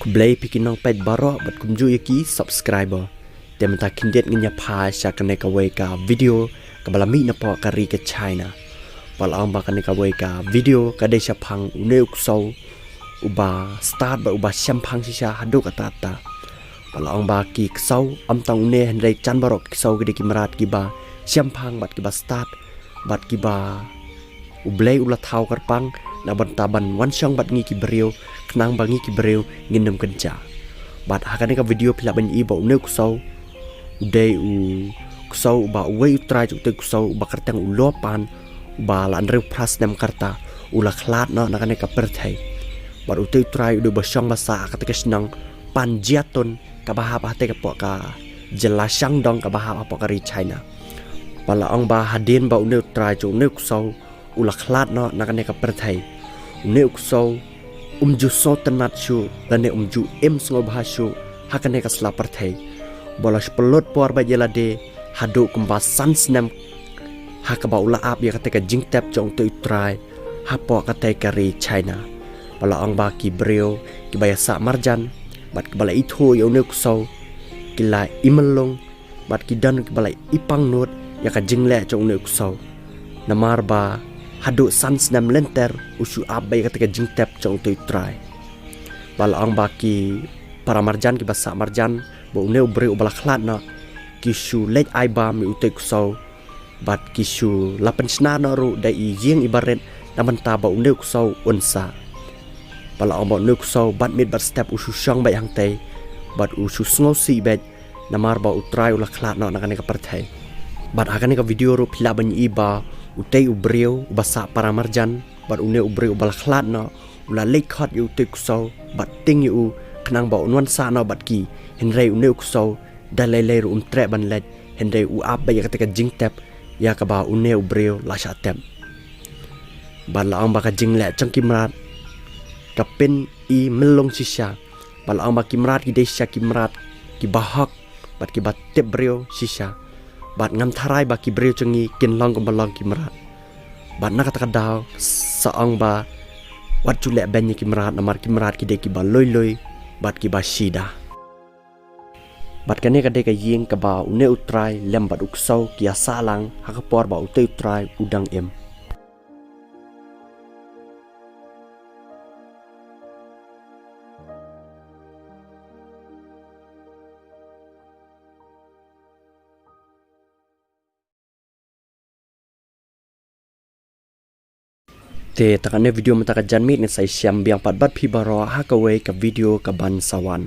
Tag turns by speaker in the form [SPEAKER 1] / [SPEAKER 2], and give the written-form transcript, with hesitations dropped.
[SPEAKER 1] Kublai pikin nang pet baro bat kumju yaki subscriber. Tem ta kindet ngnya pha sha kane ka we ka video ka balami na po kari ka China. Palang ba kane ka we ka video ka de sha phang une ukso uba start ba uba shampang sha haduk atata. Palang ba ki ksau am tang une hendrai chan barok ksau ke de ki marat ki ba shampang bat ki ba start bat ki ba ublai ula thau karpang na bantaban wan syang bat ngi ki beriu kenang bangi ki beriu nginem kenca bat hakane ka video pila ban i ba une kusau udai u kusau ba we utrai juk te kusau ba kartang u lopan ba lan reu pras nem karta ula khlat no nakane ka perthai bat u te utrai u ba syang basa ka te kesnang panjiaton ka ba ha te ka po ka jela syang dong ka ba ha po ka ri China pala ong ba hadin ba une utrai juk ne kusau ula khlat no nakane ka perthai ne ukso umju so tanat shu dan ne umju em sngo bha shu hakane ka sla perthai bolas pelot por ba jela de hadu kumba sans nem hakaba ula ap ya kate ka jing tap chong tu try hapo kate ka ri China pala ong ba ki breo ki bayasa marjan bat ki bala itho yo ne ukso kila imelong bat ki dan ki bala ipang not ya ka jing le chong ne ukso namar ba hadu sans nam lenter usu abai ketika jingtep chong tu try bal ang baki para marjan ki basa marjan bo ne ubre ubala khlat na kishu lej ai ba mi utek so bat kishu lapen sna na ru dai yeng ibaret naman ta ba ne so unsa bal ang ba ne so bat mid bat step usu shang bai hang tai bat usu sngo si bet namar ba utrai ula khlat na nakane ka perthai bat akane ka video ru phila ban iba utei ubreu basa para marjan bat une ubreu bal khlat na ula lekhat yu te kuso bat ting yu knang ba unwan sa na bat ki henrei une kuso dalai ru tre ban let henrei u ap ba ya ka jing tap ya ka ba une ubreu la sha tem ban la ang ba ka jing le chang kimrat ka pen i melong shisha bal ang ba kimrat ki desha kimrat ki bahak bat ki bat tep breu shisha bat ngam tharai ba ki breu changi kin long ko balong ki marat bat na kata daw saang ba wat chule ben ki marat namar ki marat ki de ki ba loi loi bat ki ba shida bat kane ka de ka ying ka ba une utrai lem bat uksau ki asalang hakapor ba ute utrai udang em te takane video mata ka janmi ni sai syam biang pat bat phi baro ha ka we ka video ka ban sawan